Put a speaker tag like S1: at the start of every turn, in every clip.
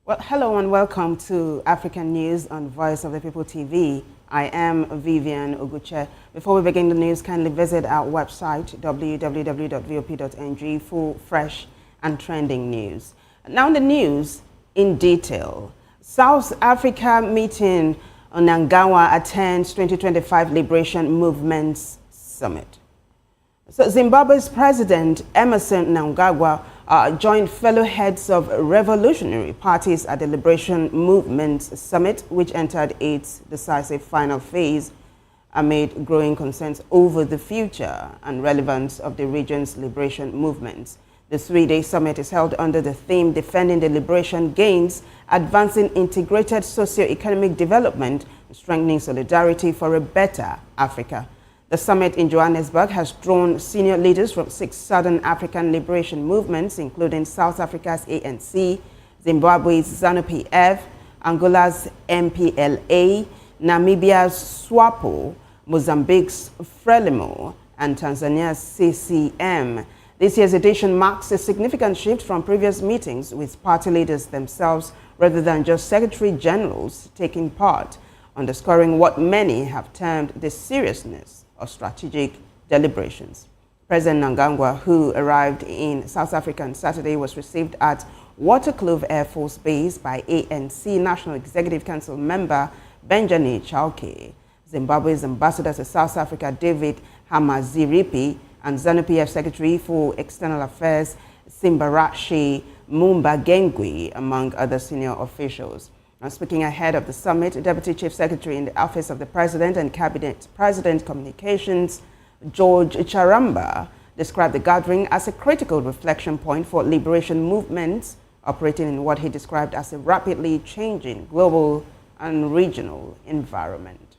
S1: Well, hello and welcome to African News on Voice of the People TV. I am Vivian Oguche. Before we begin the news, kindly visit our website www.vop.ng for fresh and trending news. Now the news in detail. South Africa meeting Mnangagwa attends 2025 Liberation Movements Summit. So Zimbabwe's President Emmerson Mnangagwa joined fellow heads of revolutionary parties at the Liberation Movements Summit, which entered its decisive final phase amid growing concerns over the future and relevance of the region's liberation movements. The three-day summit is held under the theme Defending the Liberation Gains, Advancing Integrated Socio-Economic Development, and Strengthening Solidarity for a Better Africa. The summit in Johannesburg has drawn senior leaders from 6 Southern African liberation movements, including South Africa's ANC, Zimbabwe's ZANU-PF, Angola's MPLA, Namibia's SWAPO, Mozambique's FRELIMO, and Tanzania's CCM. This year's edition marks a significant shift from previous meetings with party leaders themselves rather than just secretary generals taking part, underscoring what many have termed the seriousness of strategic deliberations. President Mnangagwa, who arrived in South Africa on Saturday, was received at Waterkloof Air Force Base by ANC National Executive Council member Benjamin Chauke, Zimbabwe's ambassador to South Africa David Hamaziripi, and ZANU-PF Secretary for External Affairs Simbarashi Mumbagengwi, among other senior officials. Now, speaking ahead of the summit, Deputy Chief Secretary in the Office of the President and Cabinet President Communications, George Charamba, described the gathering as a critical reflection point for liberation movements operating in what he described as a rapidly changing global and regional environment.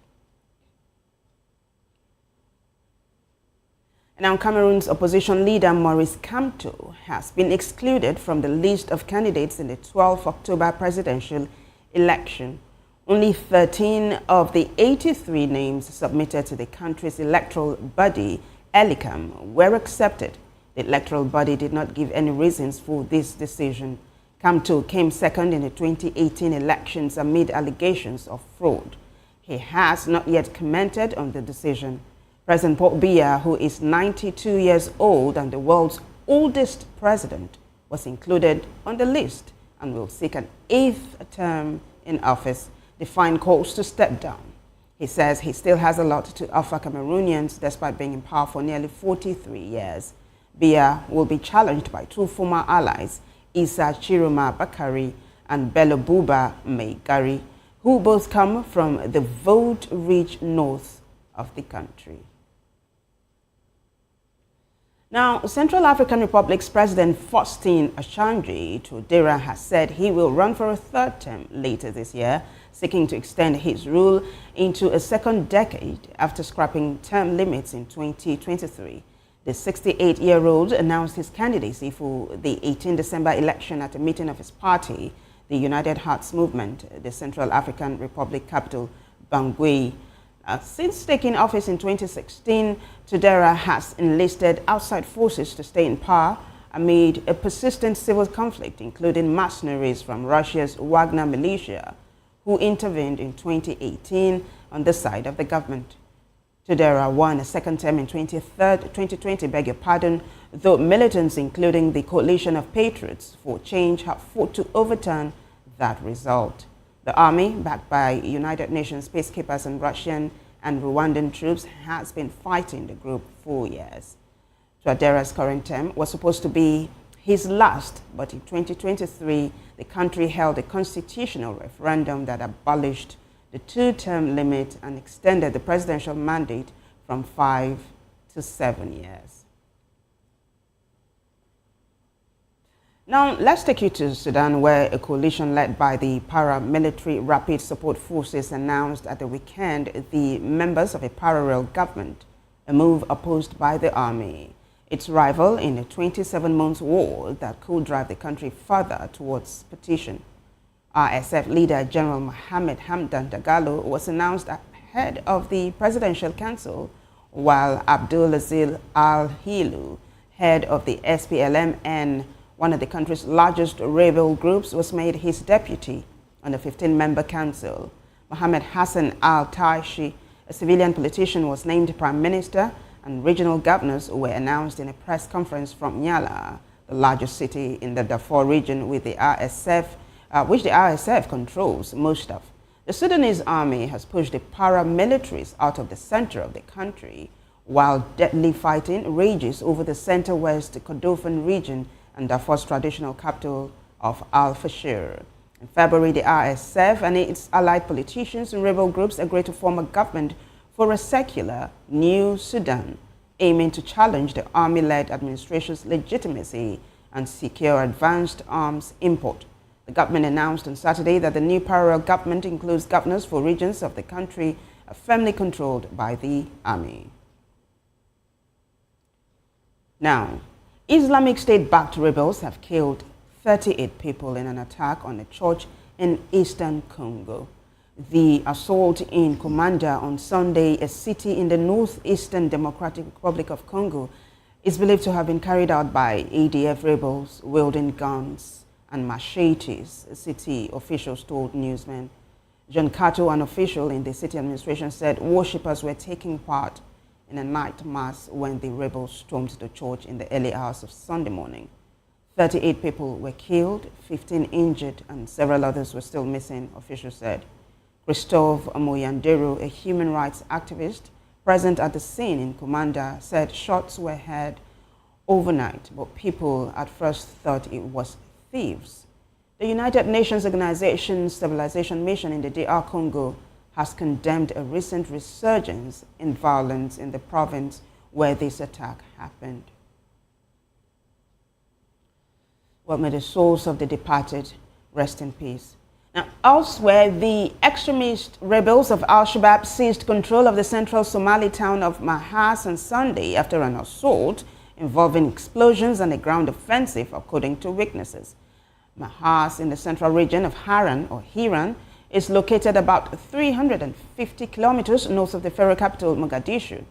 S1: Now, Cameroon's opposition leader Maurice Kamto has been excluded from the list of candidates in the 12th October presidential election. Only 13 of the 83 names submitted to the country's electoral body, ELECAM, were accepted. The electoral body did not give any reasons for this decision. Kamto came second in the 2018 elections amid allegations of fraud. He has not yet commented on the decision. President Paul Biya, who is 92 years old and the world's oldest president, was included on the list and will seek an 8th term in office, defying calls to step down. He says he still has a lot to offer Cameroonians despite being in power for nearly 43 years. Biya will be challenged by 2 former allies, Issa Chiroma Bakari and Bello Buba Meigari, who both come from the vote-rich north of the country. Now, Central African Republic's President Faustin Archange Touadera has said he will run for a 3rd term later this year, seeking to extend his rule into a 2nd decade after scrapping term limits in 2023. The 68-year-old announced his candidacy for the 18 December election at a meeting of his party, the United Hearts Movement, the Central African Republic capital, Bangui. Since taking office in 2016, Touadera has enlisted outside forces to stay in power amid a persistent civil conflict, including mercenaries from Russia's Wagner militia, who intervened in 2018 on the side of the government. Touadera won a 2nd term in 2020, though militants, including the Coalition of Patriots for Change, have fought to overturn that result. The army, backed by United Nations peacekeepers and Russian and Rwandan troops, has been fighting the group for years. Touadera's current term was supposed to be his last, but in 2023, the country held a constitutional referendum that abolished the 2-term limit and extended the presidential mandate from 5 to 7 years. Now, let's take you to Sudan, where a coalition led by the paramilitary Rapid Support Forces announced at the weekend the members of a parallel government, a move opposed by the army. Its rival in a 27-month war that could drive the country further towards partition. RSF leader General Mohamed Hamdan Dagalo was announced ahead of the Presidential Council, while Abdulaziz Al-Hilu, head of the SPLM, and one of the country's largest rebel groups, was made his deputy on the 15-member council. Mohammed Hassan al-Taishi, a civilian politician, was named prime minister, and regional governors were announced in a press conference from Nyala, the largest city in the Darfur region, with the which the RSF controls most of. The Sudanese army has pushed the paramilitaries out of the center of the country, while deadly fighting rages over the center-west Kordofan region and Darfur's traditional capital of Al-Fashir. In February, the RSF and its allied politicians and rebel groups agreed to form a government for a secular new Sudan, aiming to challenge the army-led administration's legitimacy and secure advanced arms import. The government announced on Saturday that the new parallel government includes governors for regions of the country firmly controlled by the army. Now, Islamic State-backed rebels have killed 38 people in an attack on a church in eastern Congo. The assault in Komanda on Sunday, a city in the northeastern Democratic Republic of Congo, is believed to have been carried out by ADF rebels wielding guns and machetes, city officials told newsmen. John Kato, an official in the city administration, said worshippers were taking part in a night mass when the rebels stormed the church in the early hours of Sunday morning. 38 people were killed, 15 injured, and several others were still missing, officials said. Christophe Moyandero, a human rights activist present at the scene in Komanda, said shots were heard overnight, but people at first thought it was thieves. The United Nations Organization Stabilization Mission in the DR Congo has condemned a recent resurgence in violence in the province where this attack happened. Well, may the souls of the departed rest in peace. Now, elsewhere, the extremist rebels of Al-Shabaab seized control of the central Somali town of Mahas on Sunday after an assault involving explosions and a ground offensive, according to witnesses. Mahas, in the central region of Hiran, is located about 350 kilometers north of the federal capital, Mogadishu.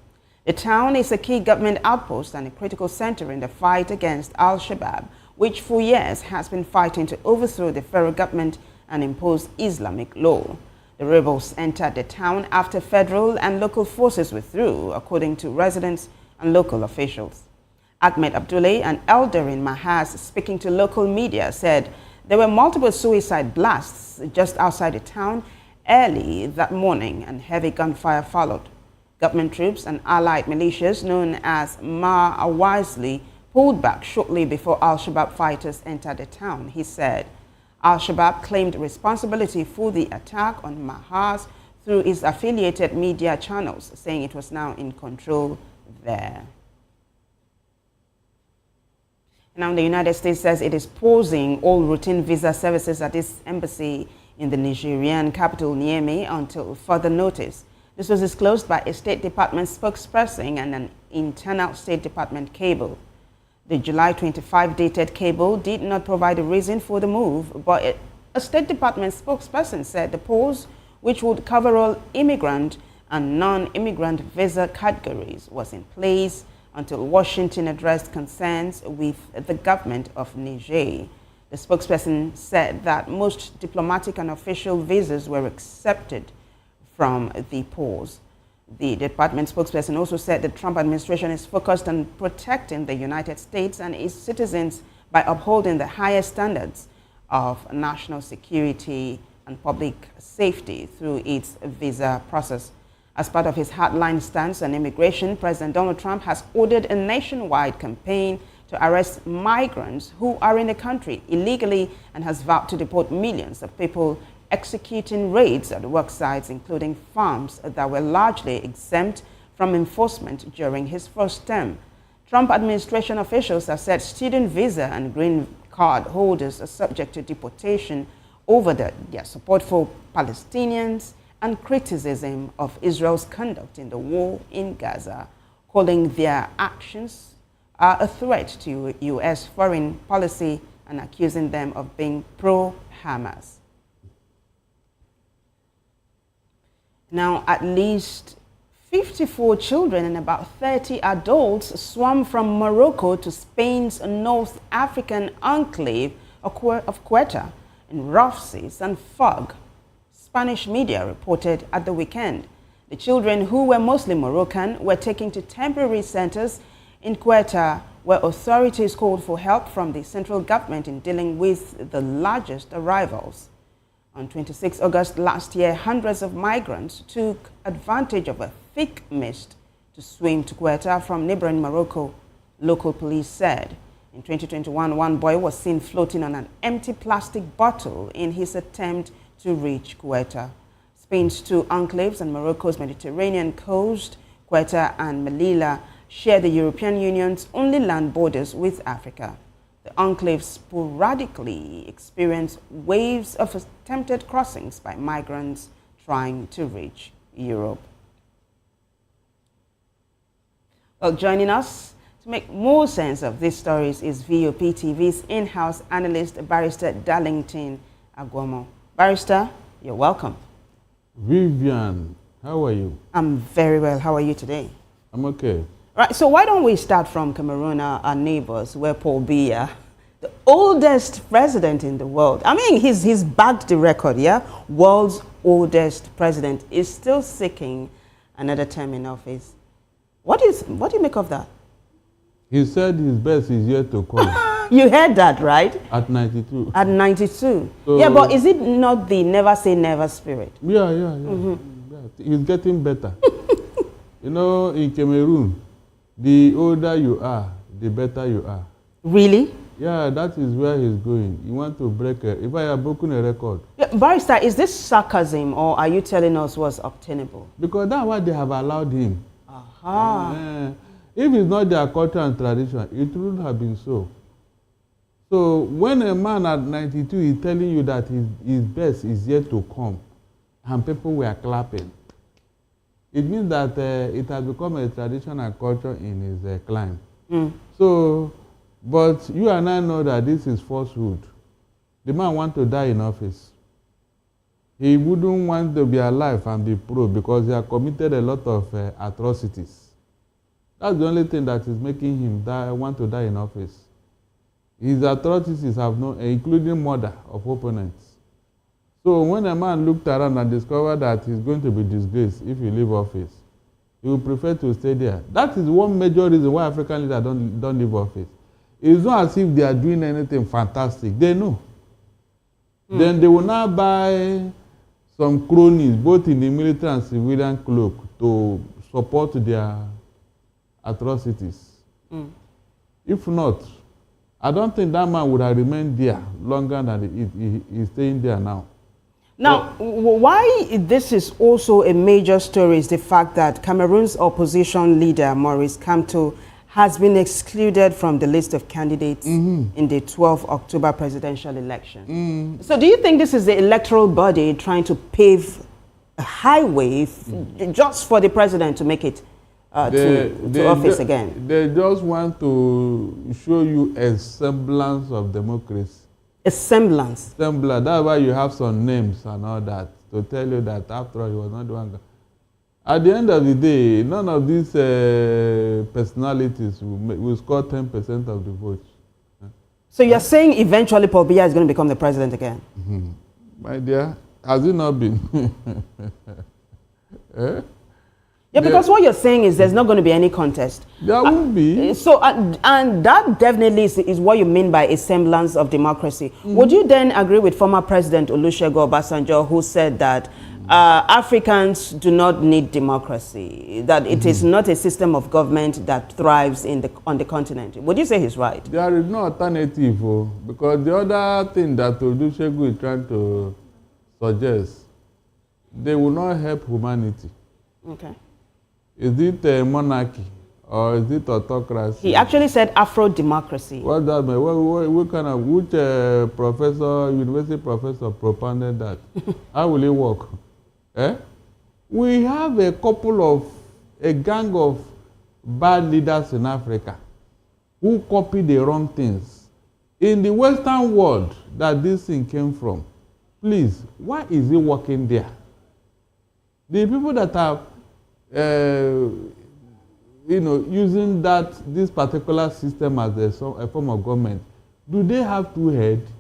S1: The town is a key government outpost and a critical center in the fight against Al-Shabaab, which for years has been fighting to overthrow the federal government and impose Islamic law. The rebels entered the town after federal and local forces withdrew, according to residents and local officials. Ahmed Abdullahi, an elder in Mahas, speaking to local media, said there were multiple suicide blasts just outside the town early that morning, and heavy gunfire followed. Government troops and allied militias known as Wisely pulled back shortly before Al-Shabaab fighters entered the town, he said. Al-Shabaab claimed responsibility for the attack on Mahas through its affiliated media channels, saying it was now in control there. Now, the United States says it is pausing all routine visa services at its embassy in the Nigerian capital, Niamey, until further notice. This was disclosed by a State Department spokesperson and an internal State Department cable. The July 25 dated cable did not provide a reason for the move, but a State Department spokesperson said the pause, which would cover all immigrant and non-immigrant visa categories, was in place until Washington addressed concerns with the government of Niger. The spokesperson said that most diplomatic and official visas were accepted from the pause. The department spokesperson also said the Trump administration is focused on protecting the United States and its citizens by upholding the highest standards of national security and public safety through its visa process. As part of his hardline stance on immigration, President Donald Trump has ordered a nationwide campaign to arrest migrants who are in the country illegally and has vowed to deport millions of people, executing raids at work sites, including farms that were largely exempt from enforcement during his first term. Trump administration officials have said student visa and green card holders are subject to deportation over their support for Palestinians and criticism of Israel's conduct in the war in Gaza, calling their actions a threat to U.S. foreign policy and accusing them of being pro-Hamas. Now, at least 54 children and about 30 adults swam from Morocco to Spain's North African enclave of Ceuta in rough seas and fog, Spanish media reported at the weekend. The children, who were mostly Moroccan, were taken to temporary centers in Ceuta, where authorities called for help from the central government in dealing with the largest arrivals. On 26 August last year, hundreds of migrants took advantage of a thick mist to swim to Ceuta from neighboring Morocco, local police said. In 2021, one boy was seen floating on an empty plastic bottle in his attempt to reach Ceuta. Spain's two enclaves on Morocco's Mediterranean coast, Ceuta and Melilla, share the European Union's only land borders with Africa. The enclaves sporadically experience waves of attempted crossings by migrants trying to reach Europe. Well, joining us to make more sense of these stories is VOP TV's in-house analyst, Barrister Darlington Agwomo. Barrister, you're welcome.
S2: Vivian, how are you?
S1: I'm very well. How are you today?
S2: I'm okay.
S1: Right, so why don't we start from Cameroon, our neighbors, where Paul Biya, the oldest president in the world, I mean, he's backed the record, yeah? World's oldest president is still seeking another term in office. What do you make of that?
S2: He said his best is yet to come.
S1: You heard that, right?
S2: At 92.
S1: At 92.
S2: So,
S1: yeah, but is it not the never say never spirit?
S2: Yeah. Yeah. He's getting better. You know, in Cameroon, the older you are, the better you are.
S1: Really?
S2: Yeah, that is where he's going. You want to break if I have broken a record.
S1: Yeah, Barrister, is this sarcasm or are you telling us what's obtainable?
S2: Because that's why they have allowed him.
S1: Aha.
S2: If it's not their culture and tradition, it wouldn't have been so. So when a man at 92 is telling you that his best is yet to come, and people were clapping, it means that it has become a tradition and culture in his climb. So, but you and I know that this is falsehood. The man wants to die in office. He wouldn't want to be alive and be pro because he has committed a lot of atrocities. That's the only thing that is making him want to die in office. His atrocities have no, including murder of opponents. So when a man looked around and discovered that he's going to be disgraced if he leave office, he would prefer to stay there. That is one major reason why African leaders don't leave office. It's not as if they are doing anything fantastic. They know. Then they will now buy some cronies, both in the military and civilian cloak, to support their atrocities. If not, I don't think that man would have remained there longer than he's staying there now.
S1: Now, why this is also a major story is the fact that Cameroon's opposition leader, Maurice Kamto, has been excluded from the list of candidates in the 12th October presidential election. So do you think this is the electoral body trying to pave a highway just for the president to make it to office again?
S2: They just want to show you a semblance of democracy.
S1: A semblance?
S2: Semblance. That's why you have some names and all that to tell you that after all, he was not the one. At the end of the day, none of these personalities will score 10% of the votes.
S1: So you're saying eventually Paul Biya is going to become the president again?
S2: My dear, has it not been?
S1: Yeah, because what you're saying is there's not going to be any contest.
S2: There won't be.
S1: So, and that definitely is what you mean by a semblance of democracy. Would you then agree with former President Olusegun Obasanjo, who said that Africans do not need democracy, that it is not a system of government that thrives on the continent? Would you say he's right?
S2: There is no alternative, because the other thing that Olusegun is trying to suggest, they will not help humanity. Okay. Is it a monarchy or is it autocracy?
S1: He actually said Afro-democracy.
S2: What that mean? What kind of, which professor, university professor propounded that? How will it work? We have a gang of bad leaders in Africa who copy the wrong things. In the Western world that this thing came from, please, why is it working there? The people that have using this particular system as a form of government, do they have two heads?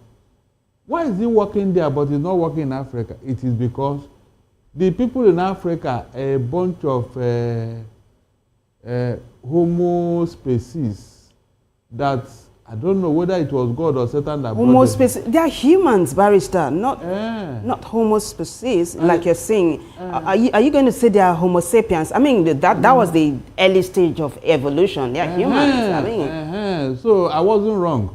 S2: Why is it working there but it's not working in Africa? It is because the people in Africa are a bunch of homo species that, I don't know whether it was God or Satan that
S1: Homo species. They are humans, barrister, not homo species, like you're saying. Are you going to say they are homo sapiens? I mean, that was the early stage of evolution. They are humans. I mean.
S2: So I wasn't wrong.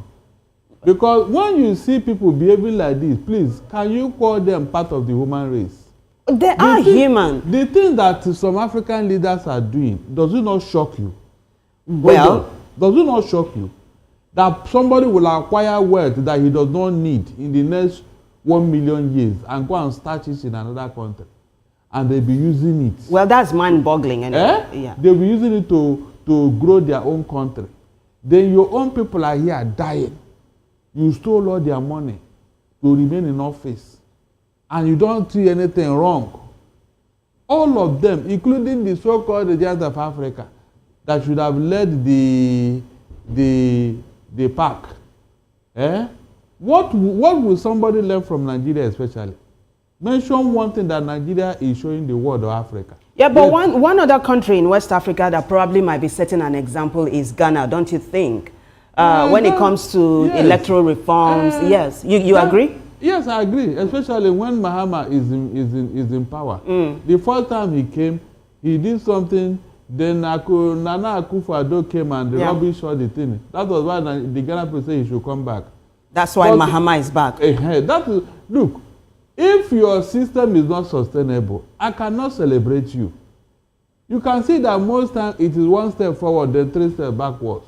S2: Because when you see people behaving like this, please, can you call them part of the human race?
S1: They are human.
S2: The thing that some African leaders are doing, does it not shock you?
S1: Well,
S2: does it not shock you that somebody will acquire wealth that he does not need in the next 1 million years and go and start it in another country, and they'll be using it?
S1: Well, that's mind-boggling. Anyway. Yeah.
S2: They'll be using it to grow their own country. Then your own people are here dying. You stole all their money to remain in office, and you don't see anything wrong. All of them, including the so-called giants of Africa, that should have led the pack. What will somebody learn from Nigeria especially? Mention one thing that Nigeria is showing the world of Africa.
S1: Yeah, but one other country in West Africa that probably might be setting an example is Ghana, don't you think? When it comes to electoral reforms, yes. You agree?
S2: Yes, I agree, especially when Mahama is in power. The first time he came, he did something, then Nana Akufo-Addo came and the rubbish all the thing. That was why the Ghana people say he should come back.
S1: That's why Mahama is back.
S2: Look, if your system is not sustainable, I cannot celebrate you. You can see that most times it is one step forward, then 3 steps backwards.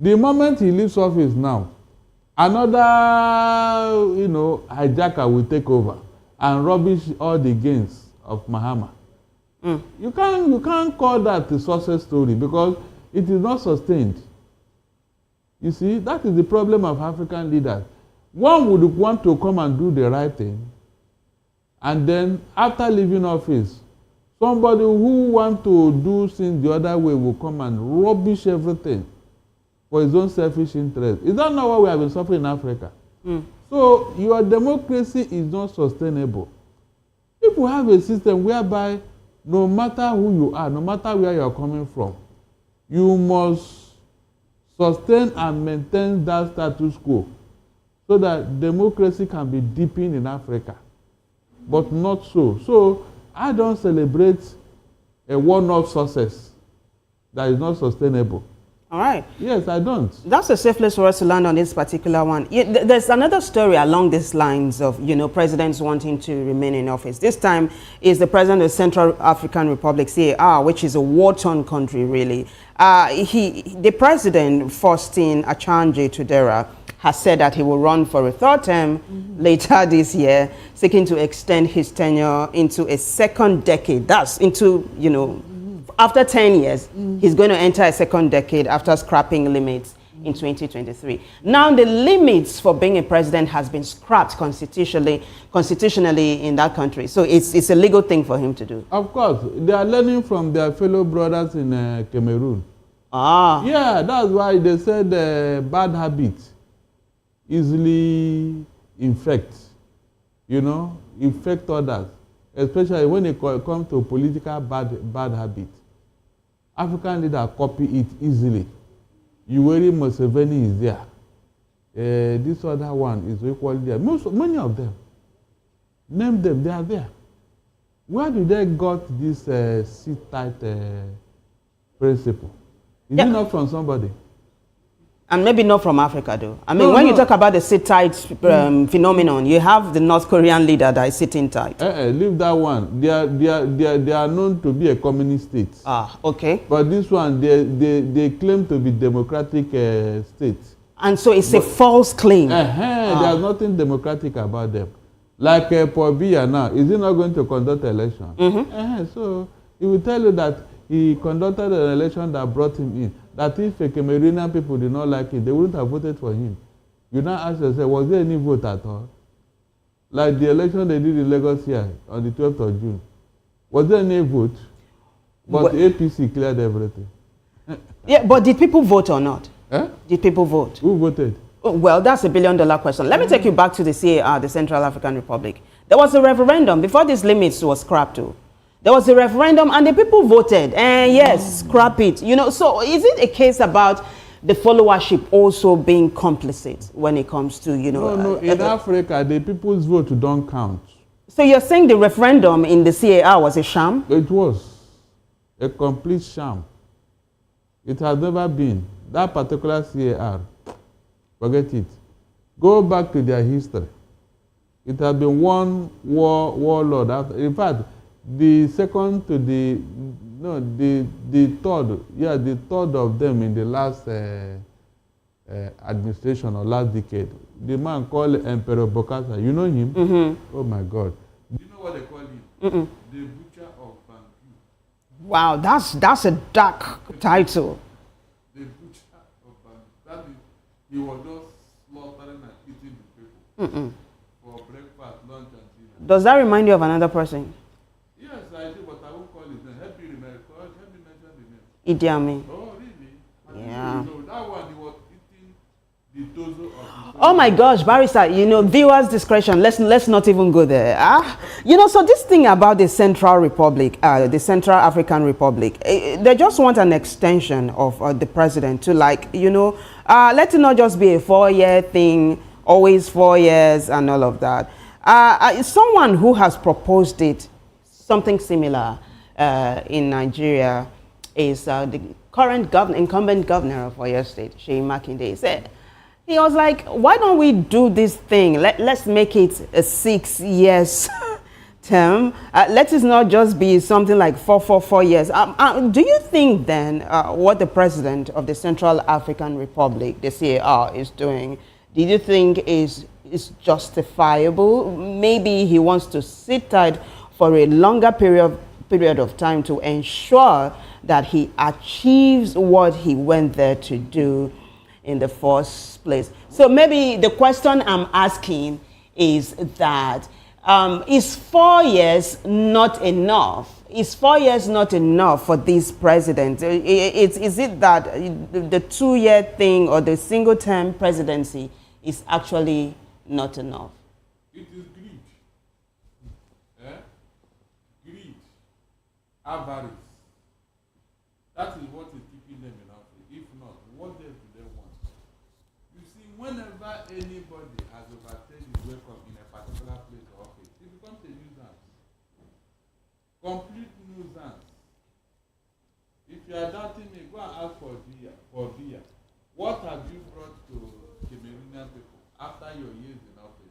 S2: The moment he leaves office now, another, hijacker will take over and rubbish all the gains of Mahama. You can't call that a success story because it is not sustained. You see, that is the problem of African leaders. One would want to come and do the right thing, and then after leaving office, somebody who wants to do things the other way will come and rubbish everything for his own selfish interest. Is that not what we have been suffering in Africa? So your democracy is not sustainable. If we have a system whereby no matter who you are, no matter where you are coming from, you must sustain and maintain that status quo so that democracy can be deepened in Africa. But not so. So I don't celebrate a one-off success that is not sustainable.
S1: All right.
S2: Yes, I don't.
S1: That's a safe place for us to land on this particular one. There's another story along these lines of, presidents wanting to remain in office. This time is the president of Central African Republic, CAR, which is a war-torn country, really. The president, Faustin Archange Touadera, has said that he will run for a third term later this year, seeking to extend his tenure into a second decade. That's into, after 10 years, he's going to enter a second decade after scrapping limits in 2023. Now, the limits for being a president has been scrapped constitutionally in that country. So it's a legal thing for him to do.
S2: Of course. They are learning from their fellow brothers in Cameroon. Yeah, that's why they said bad habits easily infect others, especially when it comes to political bad habits. African leaders copy it easily. Yoweri Museveni is there. This other one is equally there. Many of them. Name them, they are there. Where did they got this sit-tight principle? Is it not from somebody?
S1: And maybe not from Africa, though. I mean, when you talk about the sit-tight phenomenon, you have the North Korean leader that is sitting tight.
S2: Leave that one. They are known to be a communist state.
S1: Okay.
S2: But this one, they claim to be democratic state.
S1: And so it's a false claim.
S2: There's nothing democratic about them. Like Paul Biya now, is he not going to conduct an election? So he will tell you that he conducted an election that brought him in. That if the Cameroonian people did not like it, they wouldn't have voted for him. You now ask yourself, was there any vote at all? Like the election they did in Lagos here on the 12th of June. Was there any vote? But APC cleared everything.
S1: Yeah, but did people vote or not?
S2: Eh?
S1: Did people vote?
S2: Who voted?
S1: Well, that's $1 billion question. Let me take you back to the CAR, the Central African Republic. There was a referendum before these limits was scrapped too. There was a referendum and the people voted. And yes, scrap it. You know, so is it a case about the followership also being complicit when it comes to, you know...
S2: No, in Africa, the people's vote don't count.
S1: So you're saying the referendum in the CAR was a sham?
S2: It was a complete sham. It has never been. That particular CAR, forget it. Go back to their history. It has been one warlord. In fact, the second to the third of them in the last administration or last decade. The man called Emperor Bokassa. You know him? Mm-hmm. Oh my God. Do you know what they call him? Mm-mm. The butcher of Bangu.
S1: Wow, that's a dark title.
S2: The butcher of Bangu. That is, he was just slaughtering and eating the people for breakfast, lunch, and dinner.
S1: Does that remind you of another person?
S2: Yes, I do, but I won't call his name. Help me remember. Help me mention the name.
S1: Idi Amin.
S2: Oh, really?
S1: Yeah.
S2: No, that one he was eating the tozo of.
S1: Oh my gosh, Barrister, you know, viewers' discretion. Let's not even go there. You know, so this thing about the Central Republic, the Central African Republic, they just want an extension of the president to, like, you know, let it not just be a 4-year thing, always 4 years and all of that. Someone who has proposed it, something similar in Nigeria, is the current incumbent governor of Oyo State, Seyi Makinde. He was like, why don't we do this thing? Let's make it a 6 years term. Let it not just be something like 4 years. Do you think then what the president of the Central African Republic, the CAR, is doing, do you think is justifiable? Maybe he wants to sit tight for a longer period of time to ensure that he achieves what he went there to do in the first place. So maybe the question I'm asking is that, is 4 years not enough? Is 4 years not enough for this president? Is it that the 2-year thing or the single-term presidency is actually not enough?
S2: It is greed. Greed. Avarice. That is what is keeping them in office. If not, what else do they want? You see, whenever anybody has overstayed his welcome in a particular place or office, it becomes a nuisance. Complete nuisance. If you are doubting me, go and ask for Via. What have you brought to Cameroonian people after your years in office?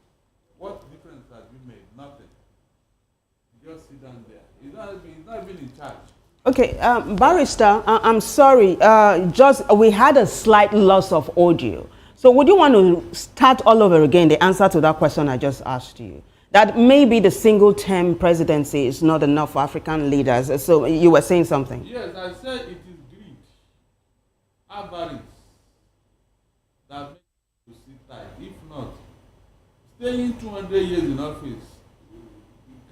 S2: What difference have you made? Nothing. Just sit down there. He's not even in charge.
S1: Okay, Barrister, I'm sorry. We had a slight loss of audio. So would you want to start all over again the answer to that question I just asked you? That maybe the single-term presidency is not enough for African leaders. So you were saying something.
S2: Yes, I said it is greed, avarice, that makes you sit tight. If not, staying 200 years in office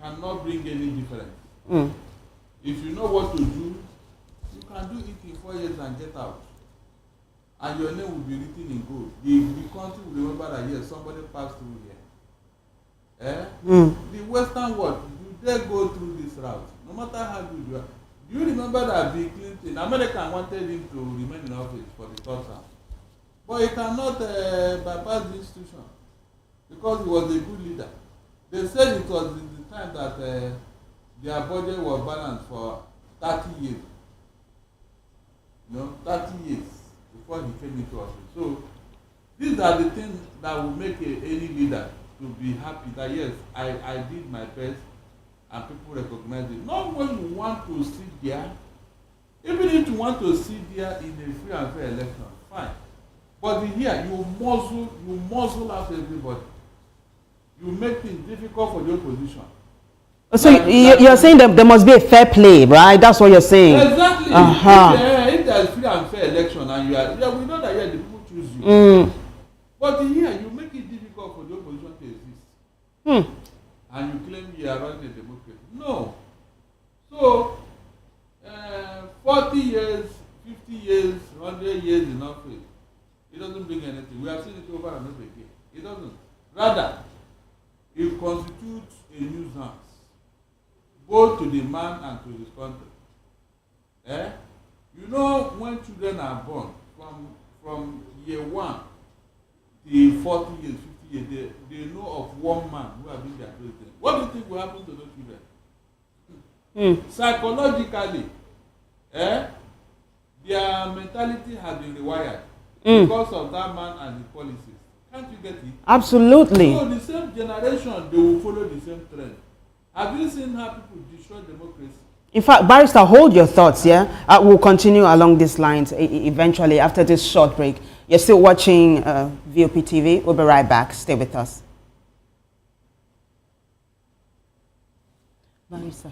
S2: cannot bring any difference. If you know what to do, you can do it in 4 years and get out. And your name will be written in gold. The country will remember that, yes, somebody passed through here. The Western world, do they go through this route? No matter how good you are. Do you remember that Bill Clinton, America wanted him to remain in office for the 3rd term? But he cannot bypass the institution because he was a good leader. They said it was in the time that their budget was balanced for 30 years. 30 years before he came into office. So these are the things that will make any leader to be happy that, yes, I did my best and people recognize it. Not when you want to sit there. Even if you want to sit there in a free and fair election, fine. But here, you muzzle out everybody. You make things difficult for the opposition.
S1: So you're saying that there must be a fair play, right? That's what you're saying.
S2: Exactly. If there's free and fair election and we know that the people choose you. But here, you make it difficult for the opposition to exist. And you claim you are running a democracy. No. So, years, 100 years in office, it doesn't bring anything. We have seen it over and over again. It doesn't. Rather, it constitutes a nuisance, both to the man and to his country. You know, when children are born, from year 1 till 40 years, 50 years, they know of one man who has been their president. What do you think will happen to those children? Psychologically, their mentality has been rewired because of that man and his policies. Can't you get it?
S1: Absolutely.
S2: So the same generation, they will follow the same trend. Have you seen how people destroy democracy?
S1: In fact, Barrister, hold your thoughts, yeah? We'll continue along these lines eventually after this short break. You're still watching VOP TV. We'll be right back. Stay with us. Barrister.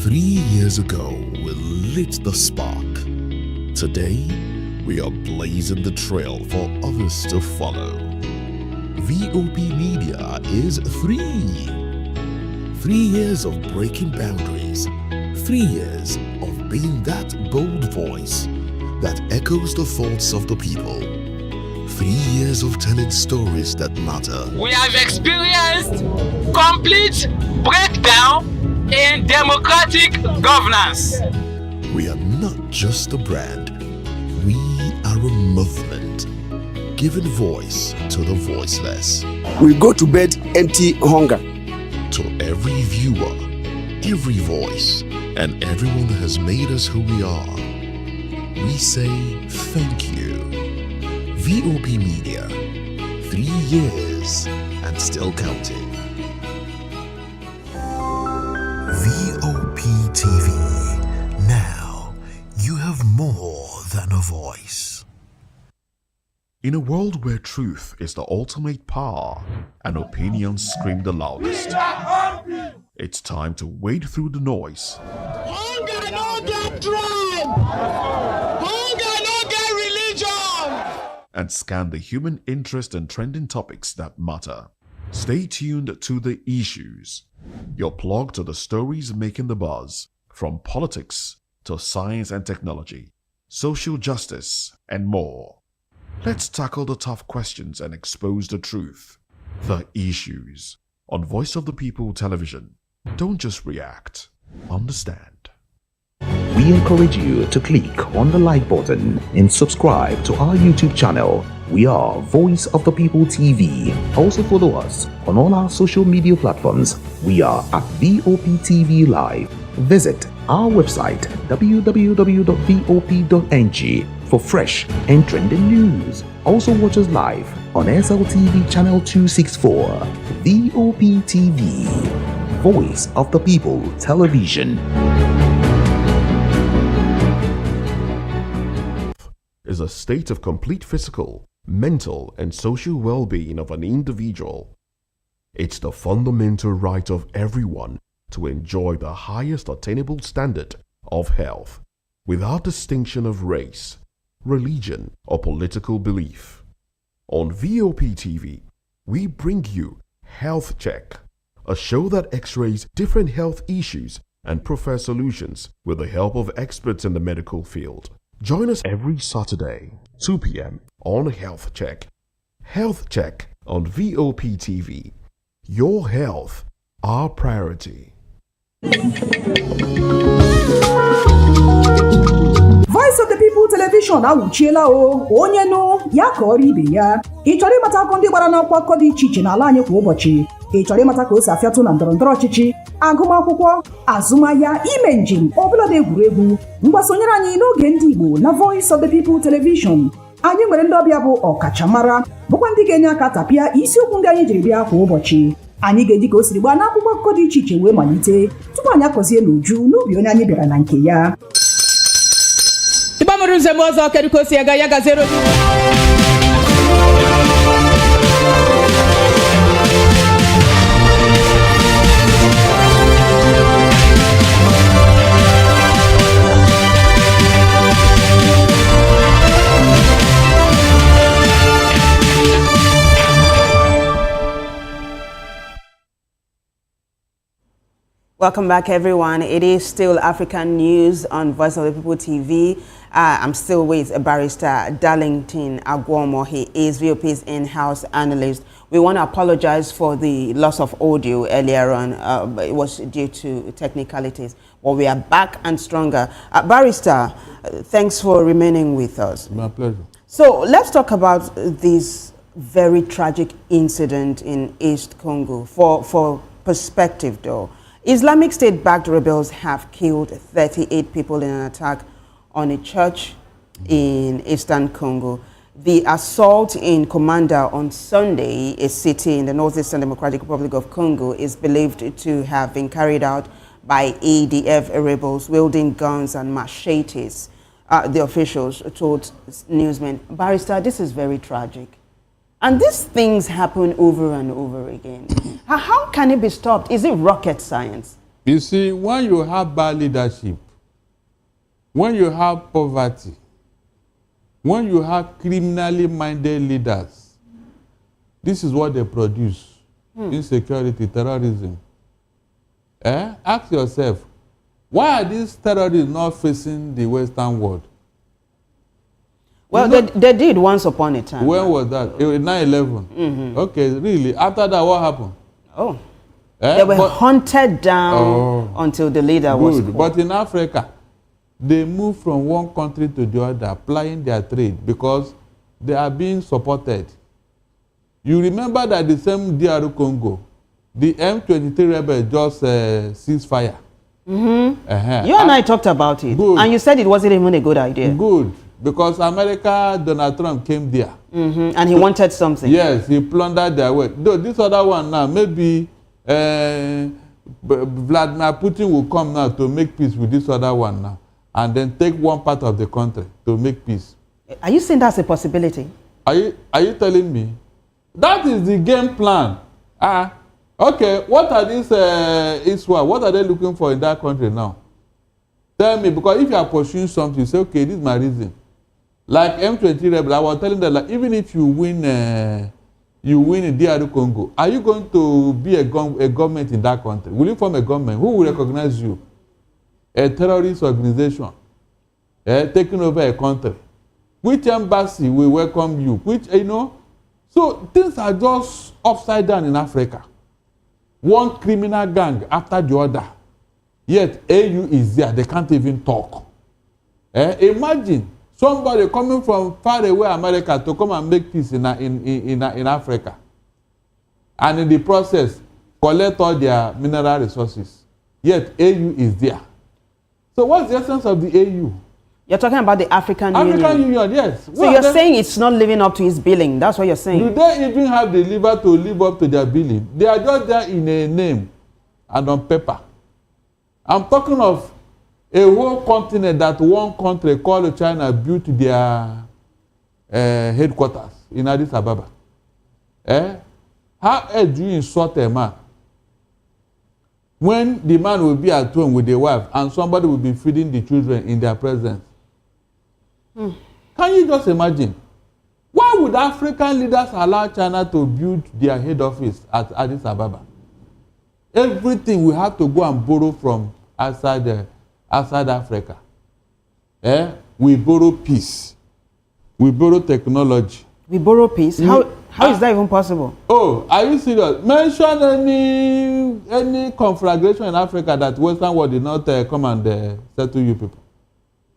S3: 3 years ago, we lit the spark. Today, we are blazing the trail for others to follow. VOP Media is 3. 3 years of breaking boundaries. 3 years of being that bold voice that echoes the thoughts of the people. 3 years of telling stories that matter.
S4: We have experienced complete breakdown in democratic governance.
S3: We are not just a brand, we are a movement, giving voice to the voiceless.
S5: We go to bed empty hunger.
S3: To every viewer, every voice, and everyone that has made us who we are, we say thank you. VOP Media, 3 years and still counting. VOP TV. Now you have more than a voice. In a world where truth is the ultimate power and opinions scream the loudest, it's time to wade through the noise.
S6: Hunger no get tribe. Hunger no get religion.
S3: And scan the human interest and trending topics that matter. Stay tuned to The Issues, your plug to the stories making the buzz, from politics to science and technology, social justice, and more. Let's tackle the tough questions and expose the truth. The Issues on Voice of the People Television. Don't just react, understand.
S7: We encourage you to click on the like button and subscribe to our YouTube channel. We are Voice of the People TV. Also follow us on all our social media platforms. We are at VOP TV Live. Visit our website www.vop.ng for fresh and trending news. Also watch us live on SLTV channel 264. VOP TV, Voice of the People Television.
S3: Is a state of complete physical, mental, and social well-being of an individual. It's the fundamental right of everyone to enjoy the highest attainable standard of health, without distinction of race, religion, or political belief. On VOP TV, we bring you Health Check, a show that x-rays different health issues and provides solutions with the help of experts in the medical field. Join us every Saturday, 2 p.m. on Health Check. Health Check on VOP TV. Your health, our priority.
S8: Voice of the People Television awuchiela o onye nụ ya ka ọrụ ibe ya. Ị chọrọ ịmata akụkọ ndị gbara n'akwụkwọ akụkọ dị iche iche n'ala anyị kwa ụbọchị. Ị chọrọ ịmata ka o si afịatụ na ndọrọndọrọ ọchịchị, agụmakwụkwọ, azụmahịa, ime njem, ọbụla dị egwuregwu. Mgbasonyere anyị n'oge ndị Igbo na Voice of the People Television. Anyị nwere ndị ọbịa bụ ọkachamara, bụkwa ndị ga-enye aka tapịa isiokwu ndị anyị jiri bịa kwa ụbọchị. Anyị ga-eji ka o siri gbaa n'akwụkwọ akụkọ dị iche iche wee malite tupu anyị akọzie n'uju n'ubi onye anyị bịara na nke ya.
S9: Ibamuru nzem ọzọ kedu ka o si aga ya gazero.
S1: Welcome back, everyone. It is still African News on Voice of the People TV. I'm still with Barrister Darlington Agwomo. He is VOP's in-house analyst. We want to apologize for the loss of audio earlier on. It was due to technicalities. But we are back and stronger. Barrister, thanks for remaining with us.
S2: My pleasure.
S1: So let's talk about this very tragic incident in East Congo. For perspective, though, Islamic State-backed rebels have killed 38 people in an attack on a church in eastern Congo. The assault in Komanda on Sunday, a city in the northeastern Democratic Republic of Congo, is believed to have been carried out by ADF rebels wielding guns and machetes. The officials told newsmen. Barrister, this is very tragic. And these things happen over and over again. How can it be stopped? Is it rocket science?
S2: You see, when you have bad leadership, when you have poverty, when you have criminally minded leaders, this is what they produce. Insecurity, terrorism. Ask yourself, why are these terrorists not facing the Western world?
S1: Well, they did once upon a time.
S2: When was that? It was 9/11. Okay, really? After that, what happened?
S1: Oh. They were hunted down until the leader was caught.
S2: But in Africa, they move from one country to the other, plying their trade because they are being supported. You remember that the same DR Congo, the M23 rebels just ceasefire.
S1: You and I talked about it.
S2: Good.
S1: And you said it wasn't even a good idea.
S2: Good. Because America, Donald Trump came there.
S1: And he wanted something.
S2: Yes, he plundered their way. Though this other one now, maybe Vladimir Putin will come now to make peace with this other one now. And then take one part of the country to make peace.
S1: Are you saying that's a possibility?
S2: Are you telling me? That is the game plan. Okay, what are these Israel? What are they looking for in that country now? Tell me, because if you are pursuing something, you say, okay, this is my reason. Like M23 rebel, I was telling them, like, even if you win in DR Congo, are you going to be a government in that country? Will you form a government? Who will recognize you? A terrorist organization taking over a country. Which embassy will welcome you? Which, So things are just upside down in Africa. One criminal gang after the other. Yet AU is there. They can't even talk. Imagine somebody coming from far away America to come and make peace in Africa. And in the process, collect all their mineral resources. Yet AU is there. So what's the essence of the AU?
S1: You're talking about the African Union.
S2: African Union, yes.
S1: So you're saying it's not living up to its billing. That's what you're saying.
S2: Do they even have the liver to live up to their billing? They are just there in a name and on paper. I'm talking of a whole continent that one country called China built their headquarters in Addis Ababa. How do you insult a man when the man will be at home with the wife and somebody will be feeding the children in their presence? Can you just imagine? Why would African leaders allow China to build their head office at Addis Ababa? Everything we have to go and borrow from outside Africa. We borrow peace. We borrow technology.
S1: We borrow peace? How is that even possible?
S2: Oh, are you serious? Mention any conflagration in Africa that Western world did not come and settle you people.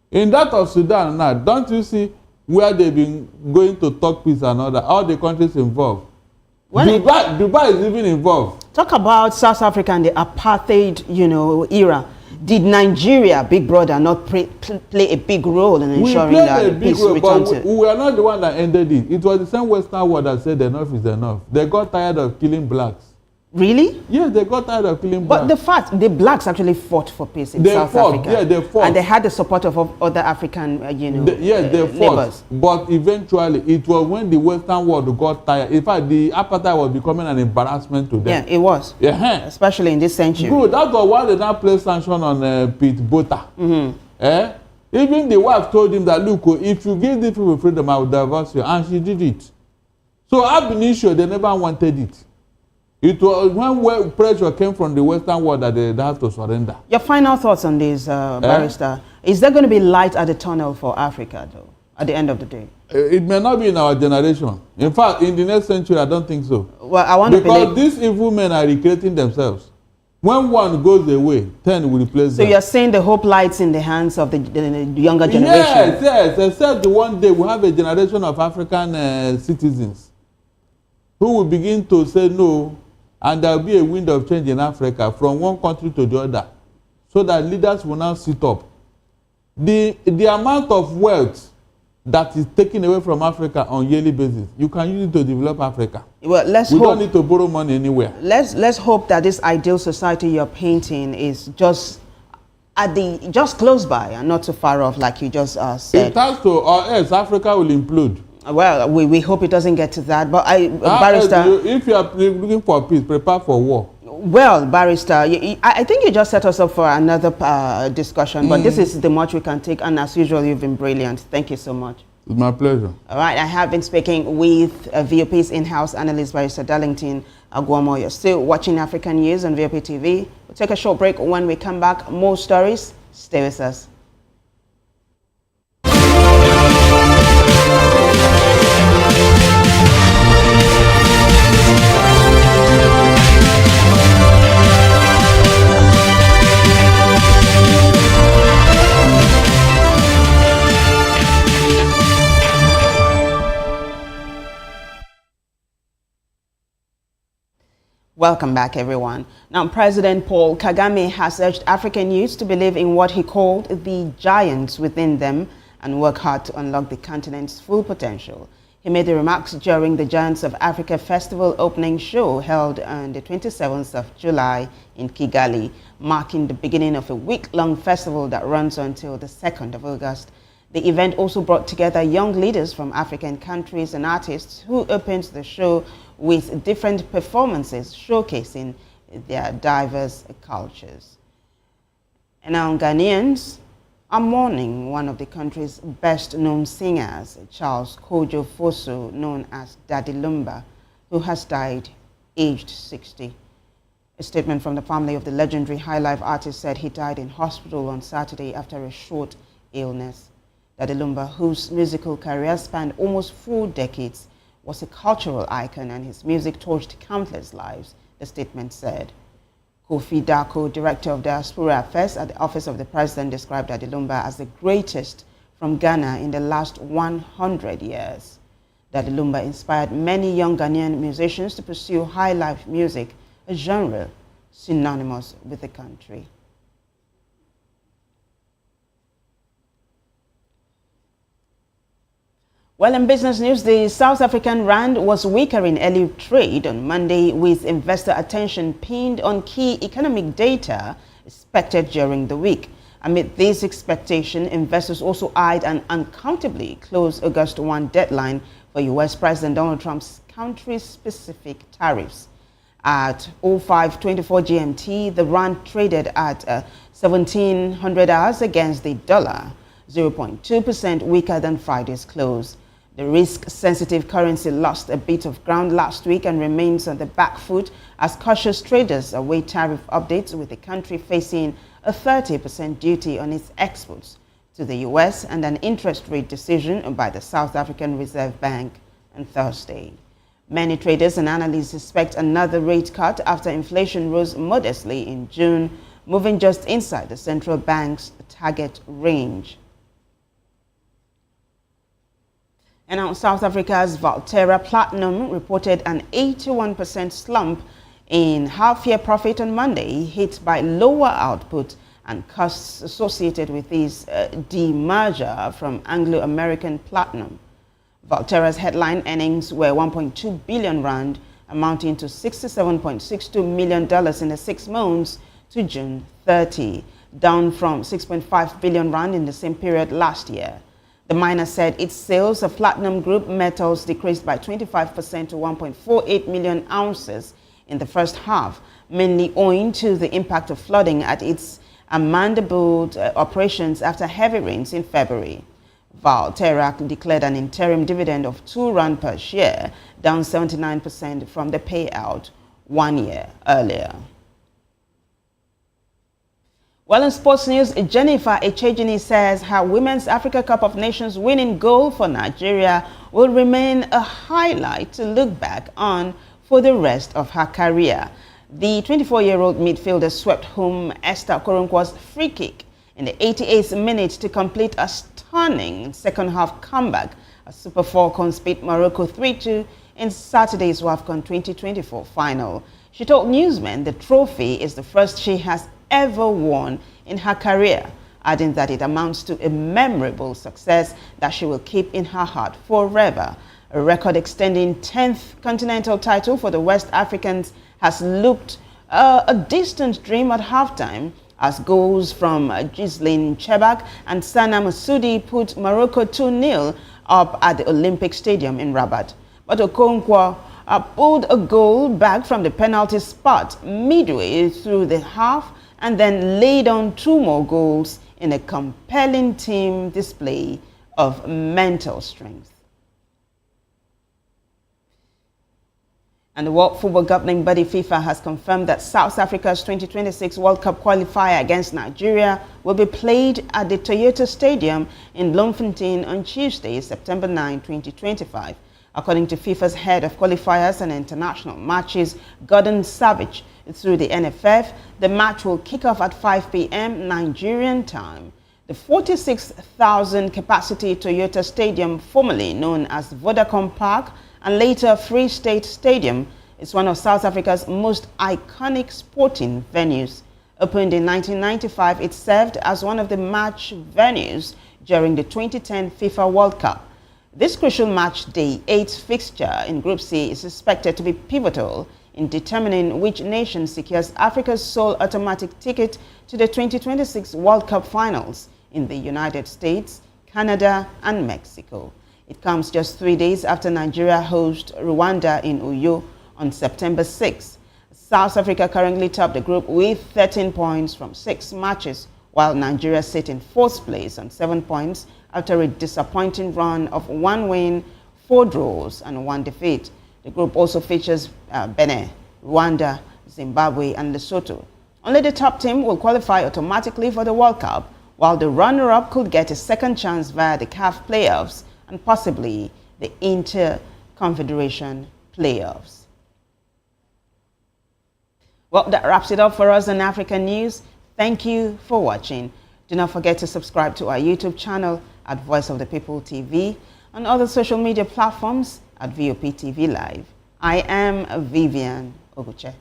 S2: In that of Sudan now, don't you see where they've been going to talk peace and all that? All the countries involved. Dubai is even involved.
S1: Talk about South Africa and the apartheid, era. Did Nigeria, big brother, not play a big role in ensuring that peace returned to?
S2: We are not the one that ended it. It was the same Western world that said enough is enough. They got tired of killing blacks.
S1: Really?
S2: Yes, they got tired of killing blacks.
S1: But the fact, the blacks actually fought for peace in South Africa.
S2: Yeah, they fought.
S1: And they had the support of other African,
S2: they fought.
S1: neighbors.
S2: But eventually, it was when the Western world got tired. In fact, the apartheid was becoming an embarrassment to them.
S1: Yeah, it was.
S2: Yeah.
S1: Especially in this century.
S2: Good. That's why they now place sanction on Pete Botha. Even the wife told him that, look, if you give these people freedom, I will divorce you. And she did it. So ab initio, they never wanted it. It was when pressure came from the Western world that they have to surrender.
S1: Your final thoughts on this, Barrister. Is there going to be light at the tunnel for Africa, though, at the end of the day?
S2: It may not be in our generation. In fact, in the next century, I don't think so.
S1: Well, I want to believe...
S2: Because these evil men are recreating themselves. When one goes away, 10 will replace them.
S1: So you're saying the hope lies in the hands of the younger generation?
S2: Yes, yes. Except one day we have a generation of African citizens who will begin to say no, and there will be a wind of change in Africa from one country to the other, so that leaders will now sit up. The amount of wealth that is taken away from Africa on yearly basis, you can use it to develop Africa.
S1: Well, we
S2: don't need to borrow money anywhere.
S1: Let's hope that this ideal society you're painting is just close by and not too far off, like you just said.
S2: It has to, or else Africa will implode.
S1: Well, we hope it doesn't get to that. But Barrister,
S2: if you are looking for peace, prepare for war.
S1: Well, Barrister, I think you just set us up for another discussion, but this is the much we can take, and as usual, you've been brilliant. Thank you so much.
S2: It's my pleasure. All
S1: right, I have been speaking with VOP's in-house analyst, Barrister Darlington Agwamo. You're still watching African News on VOP TV. We'll take a short break. When we come back, more stories. Stay with us. Welcome back, everyone. Now, President Paul Kagame has urged African youths to believe in what he called the giants within them and work hard to unlock the continent's full potential. He made the remarks during the Giants of Africa Festival opening show held on the 27th of July in Kigali, marking the beginning of a week-long festival that runs until the 2nd of August. The event also brought together young leaders from African countries and artists who opened the show with different performances showcasing their diverse cultures. And now Ghanaians are mourning one of the country's best-known singers, Charles Kojo Fosu, known as Daddy Lumba, who has died aged 60. A statement from the family of the legendary high-life artist said he died in hospital on Saturday after a short illness. Daddy Lumba, whose musical career spanned almost 4 decades, was a cultural icon and his music touched countless lives, the statement said. Kofi Dako, Director of Diaspora Affairs at the Office of the President, described Daddy Lumba as the greatest from Ghana in the last 100 years. Daddy Lumba inspired many young Ghanaian musicians to pursue high-life music, a genre synonymous with the country. Well, in business news, the South African rand was weaker in early trade on Monday, with investor attention pinned on key economic data expected during the week. Amid this expectation, investors also eyed an uncountably close August 1 deadline for U.S. President Donald Trump's country-specific tariffs. At 05:24 GMT, the rand traded at 1700 hours against the dollar, 0.2% weaker than Friday's close. The risk-sensitive currency lost a bit of ground last week and remains on the back foot as cautious traders await tariff updates, with the country facing a 30% duty on its exports to the U.S. and an interest rate decision by the South African Reserve Bank on Thursday. Many traders and analysts expect another rate cut after inflation rose modestly in June, moving just inside the central bank's target range. And now South Africa's Valterra Platinum reported an 81% slump in half-year profit on Monday, hit by lower output and costs associated with this demerger from Anglo-American Platinum. Valterra's headline earnings were 1.2 billion rand, amounting to $67.62 million in the 6 months to June 30, down from 6.5 billion rand in the same period last year. The miner said its sales of platinum group metals decreased by 25% to 1.48 million ounces in the first half, mainly owing to the impact of flooding at its Amandelbult operations after heavy rains in February. Valterra declared an interim dividend of 2 rand per share, down 79% from the payout. 1 year earlier. Well, in sports news, Jennifer Echejini says her Women's Africa Cup of Nations winning goal for Nigeria will remain a highlight to look back on for the rest of her career. The 24-year-old midfielder swept home Esther Okoronkwo's free kick in the 88th minute to complete a stunning second-half comeback as Super Falcons beat Morocco 3-2 in Saturday's WAFCON 2024 final. She told newsmen the trophy is the first she has ever won in her career, adding that it amounts to a memorable success that she will keep in her heart forever. A record-extending 10th continental title for the West Africans has looked a distant dream at halftime as goals from Ghislaine Chebak and Sana Masudi put Morocco 2-0 up at the Olympic Stadium in Rabat. But Okonkwo pulled a goal back from the penalty spot midway through the half and then laid on 2 more goals in a compelling team display of mental strength. And the World Football Governing Body FIFA has confirmed that South Africa's 2026 World Cup qualifier against Nigeria will be played at the Toyota Stadium in Bloemfontein on Tuesday, September 9, 2025. According to FIFA's head of qualifiers and international matches, Gordon Savage, through the NFF, the match will kick off at 5 p.m. Nigerian time. The 46,000 capacity Toyota Stadium, formerly known as Vodacom Park and later Free State Stadium, is one of South Africa's most iconic sporting venues. Opened in 1995, it served as one of the match venues during the 2010 FIFA World Cup. This crucial match day 8 fixture in Group C is expected to be pivotal in determining which nation secures Africa's sole automatic ticket to the 2026 World Cup finals in the United States, Canada, and Mexico. It comes just 3 days after Nigeria hosts Rwanda in Uyo on September 6. South Africa currently top the group with 13 points from 6 matches, while Nigeria sit in 4th place on 7 points after a disappointing run of 1 win, 4 draws, and 1 defeat. The group also features Benin, Rwanda, Zimbabwe, and Lesotho. Only the top team will qualify automatically for the World Cup, while the runner-up could get a second chance via the CAF playoffs and possibly the Inter-Confederation playoffs. Well, that wraps it up for us on African News. Thank you for watching. Do not forget to subscribe to our YouTube channel at Voice of the People TV and other social media platforms at VOP TV Live. I am Vivian Oguche.